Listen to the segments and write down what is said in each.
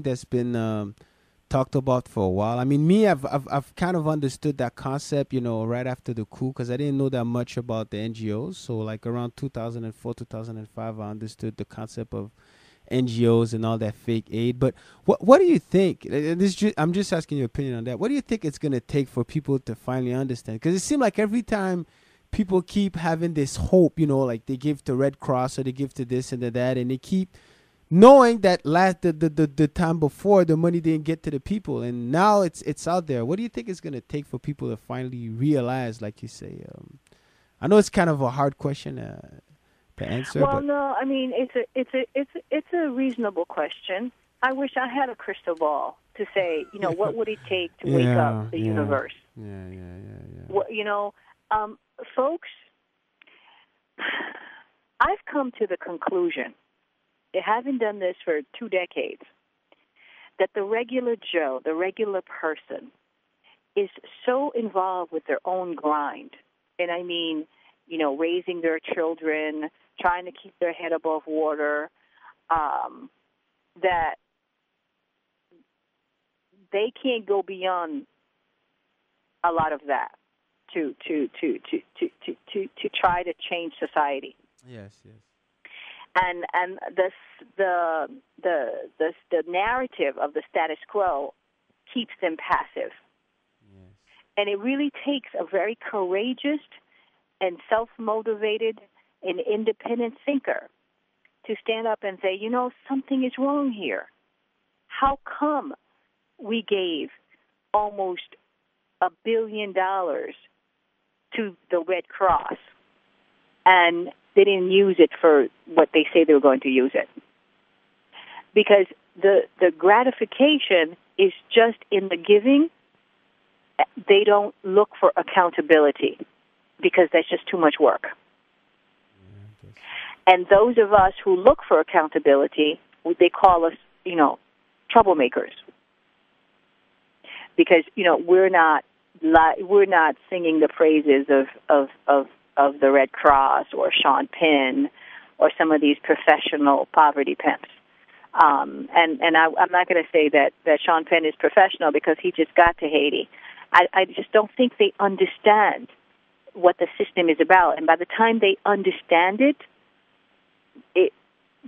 that's been talked about for a while. I mean, me, I've kind of understood that concept, right after the coup, because I didn't know that much about the NGOs. So, like around 2004, 2005, I understood the concept of NGOs and all that fake aid. But what do you think? I'm just asking your opinion on that. What do you think it's gonna take for people to finally understand? Because it seems like every time people keep having this hope, like they give to Red Cross or they give to this and to that, and they keep knowing that the time before the money didn't get to the people, and now it's out there. What do you think it's gonna take for people to finally realize, like you say? I know it's kind of a hard question to answer, Well, but no, I mean it's a reasonable question. I wish I had a crystal ball to say, what would it take to wake up the universe? Yeah. What, folks, I've come to the conclusion, having done this for 2 decades, that the regular Joe, the regular person, is so involved with their own grind. And I mean, raising their children, trying to keep their head above water, that they can't go beyond a lot of that to try to change society. Yes. And the narrative of the status quo keeps them passive. Yes. And it really takes a very courageous and self-motivated and independent thinker to stand up and say, something is wrong here. How come we gave almost $1 billion to the Red Cross and they didn't use it for what they say they were going to use it? Because the gratification is just in the giving. They don't look for accountability because that's just too much work. And those of us who look for accountability, they call us, troublemakers. Because, we're not singing the praises of the Red Cross or Sean Penn or some of these professional poverty pimps. And I'm not going to say that Sean Penn is professional because he just got to Haiti. I just don't think they understand what the system is about. And by the time they understand it,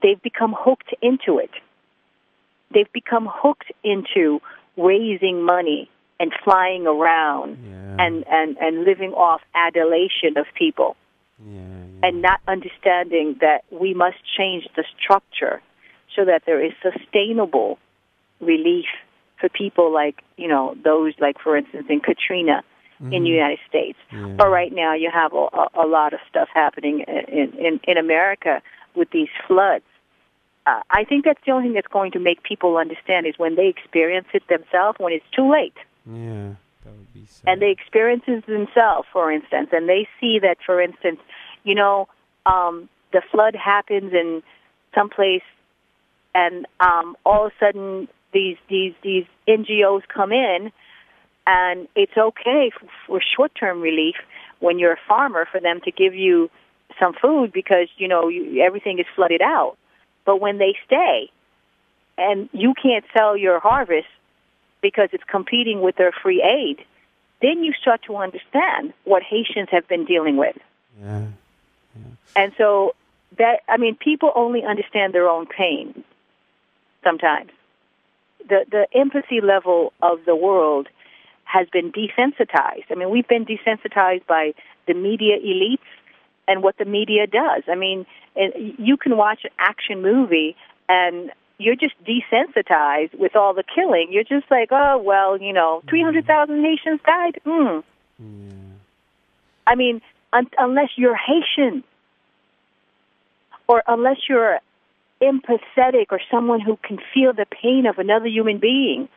they've become hooked into it. They've become hooked into raising money and flying around and living off adulation of people and not understanding that we must change the structure so that there is sustainable relief for people like, those like, for instance, in Katrina in the United States. Or right now you have a lot of stuff happening in America with these floods. I think that's the only thing that's going to make people understand is when they experience it themselves, when it's too late. Yeah, that would be sad. And they experience it themselves, for instance, and they see that, for instance, the flood happens in some place, and all of a sudden these NGOs come in, and it's okay for short-term relief when you're a farmer for them to give you some food because, everything is flooded out. But when they stay and you can't sell your harvest because it's competing with their free aid, then you start to understand what Haitians have been dealing with. Yeah. And so people only understand their own pain sometimes. The empathy level of the world has been desensitized. I mean, we've been desensitized by the media elites and what the media does. I mean, you can watch an action movie and you're just desensitized with all the killing. You're just like, 300,000 Haitians died? Yeah. I mean, unless you're Haitian or unless you're empathetic or someone who can feel the pain of another human being,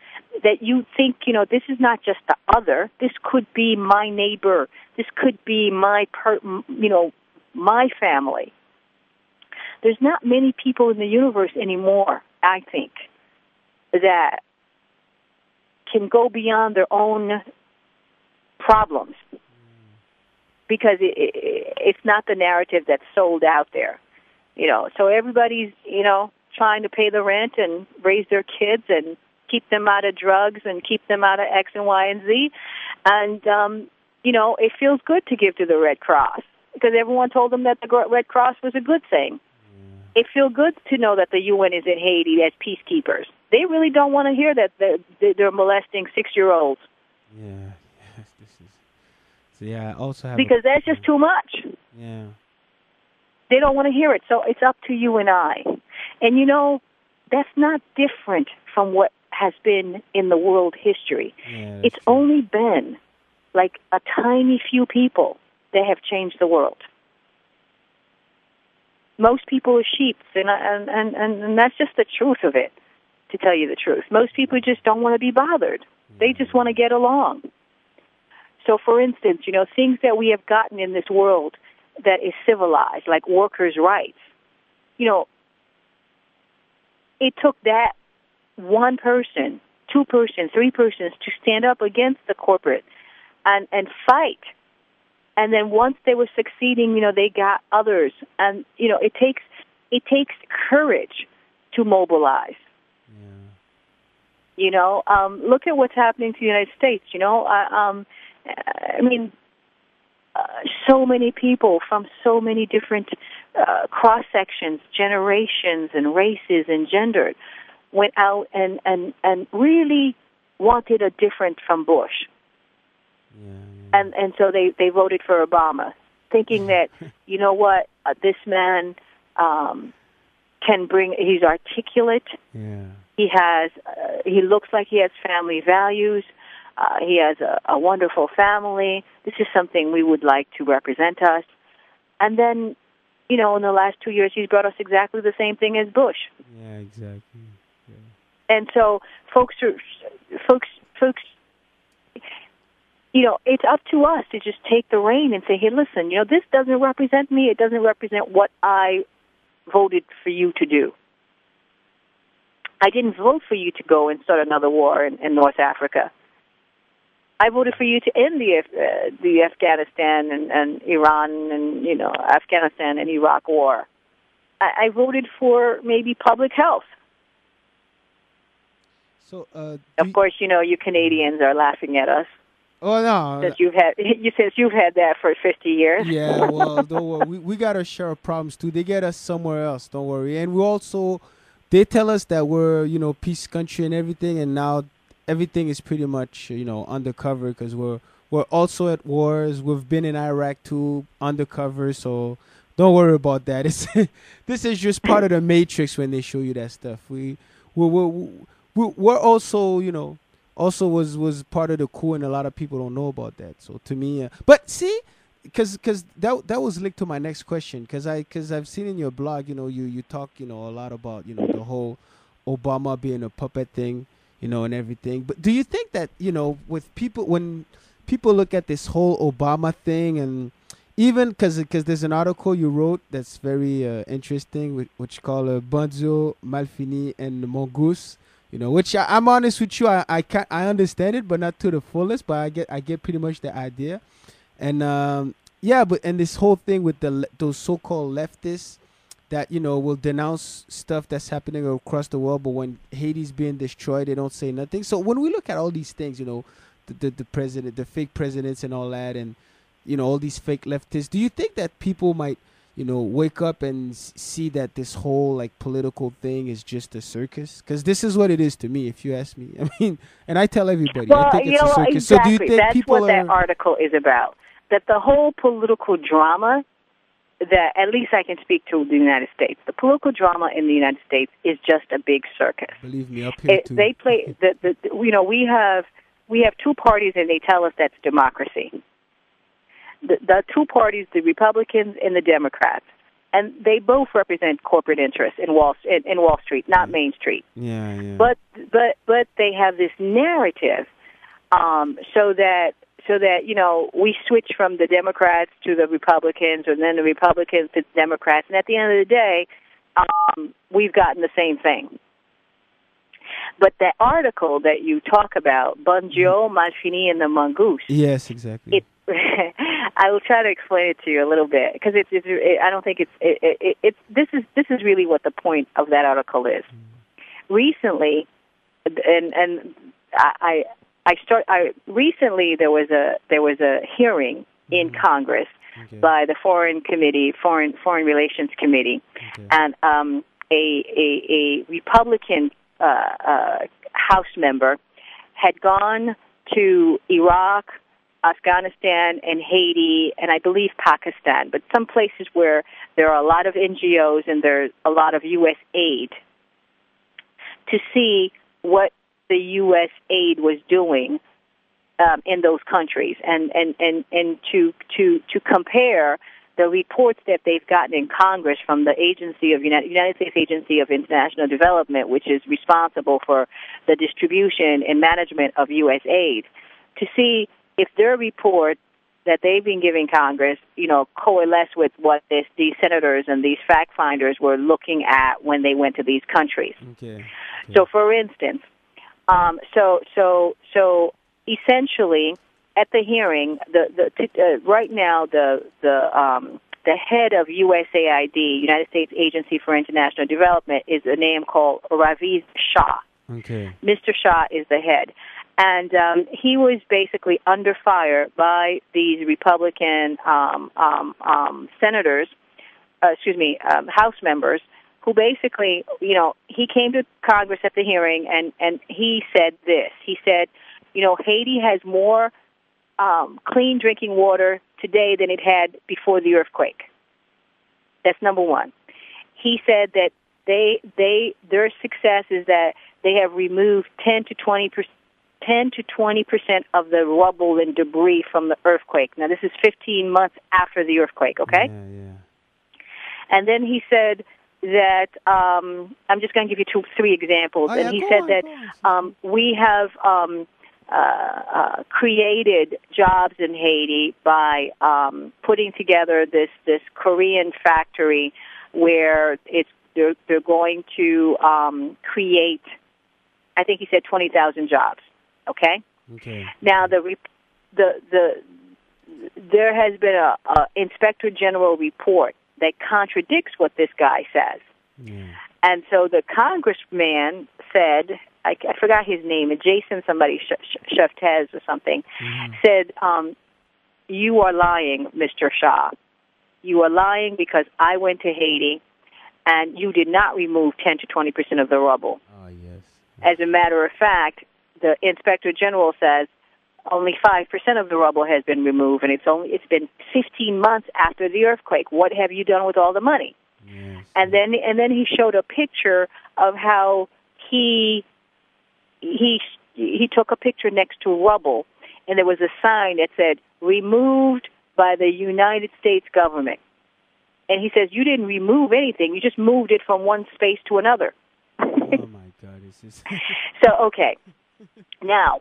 that you think, this is not just the other. This could be my neighbor. This could be my family. There's not many people in the universe anymore, I think, that can go beyond their own problems because it's not the narrative that's sold out there. So everybody's, trying to pay the rent and raise their kids and keep them out of drugs and keep them out of X and Y and Z. And, it feels good to give to the Red Cross because everyone told them that the Red Cross was a good thing. It feels good to know that the UN is in Haiti as peacekeepers. They really don't want to hear that they're molesting 6-year-olds. Yeah. I also have because that's just too much. Yeah. They don't want to hear it, so it's up to you and I. And that's not different from what has been in the world history. Yeah, it's true. Only been like a tiny few people that have changed the world. Most people are sheep, and that's just the truth of it, to tell you the truth. Most people just don't want to be bothered. They just want to get along. So, for instance, things that we have gotten in this world that is civilized, like workers' rights, it took that one person, 2 persons, 3 persons to stand up against the corporate and fight. And then once they were succeeding, they got others. And, it takes courage to mobilize. Yeah. Look at what's happening to the United States. So many people from so many different cross-sections, generations and races and genders went out and really wanted a different from Bush. Yeah. And so they voted for Obama, thinking that, this man can bring, he's articulate. Yeah. He looks like he has family values. He has a wonderful family. This is something we would like to represent us. And then, in the last 2 years, he's brought us exactly the same thing as Bush. Yeah, exactly. Yeah. And so, folks, it's up to us to just take the reign and say, hey, listen, this doesn't represent me. It doesn't represent what I voted for you to do. I didn't vote for you to go and start another war in North Africa. I voted for you to end the Afghanistan and Iran and, Afghanistan and Iraq war. I voted for maybe public health. So, of course, you Canadians are laughing at us. Oh no! Since you've had that for 50 years. Yeah, well, don't worry. We got our share of problems too. They get us somewhere else. Don't worry. And we also, they tell us that we're peace country and everything, and now everything is pretty much undercover because we're also at wars. We've been in Iraq too, undercover. So don't worry about that. This is just part of the matrix when they show you that stuff. We're also also was part of the coup, and a lot of people don't know about that. So to me, but see, because that was linked to my next question, because I've seen in your blog, you talk a lot about the whole Obama being a puppet thing, and everything. But do you think that with people, when people look at this whole Obama thing, and even because there's an article you wrote that's very interesting, which called Bandio, Malfini, and Mongoose. Which I'm honest with you, I understand it, but not to the fullest. But I get pretty much the idea, and and this whole thing with those so-called leftists that will denounce stuff that's happening across the world, but when Haiti's being destroyed, they don't say nothing. So when we look at all these things, the president, the fake presidents, and all that, and all these fake leftists, do you think that people might wake up and see that this whole political thing is just a circus? Because this is what it is to me, if you ask me. I mean, and I tell everybody, I think it's a circus. Exactly. So do you think that's people what that article is about? That the whole political drama, that at least I can speak to the United States, the political drama in the United States is just a big circus. Believe me, up here too. They play we have 2 parties, and they tell us that's democracy. The 2 parties, the Republicans and the Democrats, and they both represent corporate interests in Wall Street, not Main Street. Yeah. But they have this narrative, so that we switch from the Democrats to the Republicans, and then the Republicans to the Democrats, and at the end of the day, we've gotten the same thing. But the article that you talk about, Bandio, Malfini, and the Mongoose. Yes, exactly. I will try to explain it to you a little bit because I don't think this is really what the point of that article is. Recently, recently there was a hearing in Congress by the Foreign Relations Committee, and a Republican House member had gone to Iraq, Afghanistan, and Haiti, and I believe Pakistan, but some places where there are a lot of NGOs and there's a lot of U.S. aid, to see what the U.S. aid was doing in those countries, and to compare the reports that they've gotten in Congress from the United States Agency of International Development, which is responsible for the distribution and management of U.S. aid, to see if their report that they've been giving Congress, coalesce with what these senators and these fact finders were looking at when they went to these countries. Okay. So, for instance, so essentially, at the hearing, right now the head of USAID, United States Agency for International Development, is a name called Ravish Shah. Okay. Mr. Shah is the head. And he was basically under fire by these Republican senators, House members, who basically, he came to Congress at the hearing and he said this. He said, Haiti has more clean drinking water today than it had before the earthquake. That's number one. He said that their success is that they have removed 10 to 20% of the rubble and debris from the earthquake. Now, this is 15 months after the earthquake, okay? Yeah. And then he said that, I'm just going to give you 3 examples. And he said that we have created jobs in Haiti by putting together this Korean factory where they're going to create, I think he said 20,000 jobs. Okay. Now there has been a Inspector General report that contradicts what this guy says, and so the congressman said, I forgot his name, Jason somebody Sheftez or something, said, "You are lying, Mr. Shah. You are lying because I went to Haiti, and you did not remove 10 to 20% of the rubble. Oh yes. As a matter of fact." The Inspector General says only 5% of the rubble has been removed, and it's been 15 months after the earthquake. What have you done with all the money? Yes. And then he showed a picture of how he took a picture next to rubble, and there was a sign that said "Removed by the United States government." And he says, "You didn't remove anything; you just moved it from one space to another." Oh my God! So okay. Now,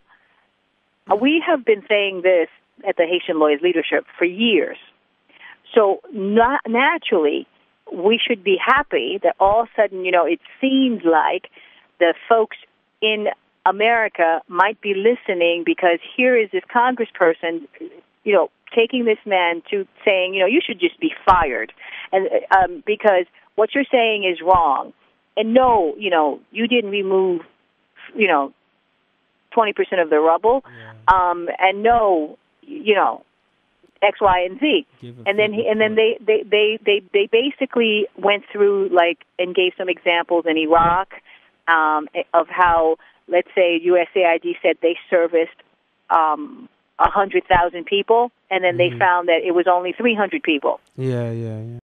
we have been saying this at the Haitian Lawyers Leadership for years. So naturally, we should be happy that all of a sudden, it seems like the folks in America might be listening, because here is this congressperson, taking this man to saying, you should just be fired, and because what you're saying is wrong. And no, you didn't remove, 20% of the rubble, and no, X, Y, and Z. And then they basically went through and gave some examples in Iraq of how, let's say, USAID said they serviced 100,000 people, and then they found that it was only 300 people. Yeah.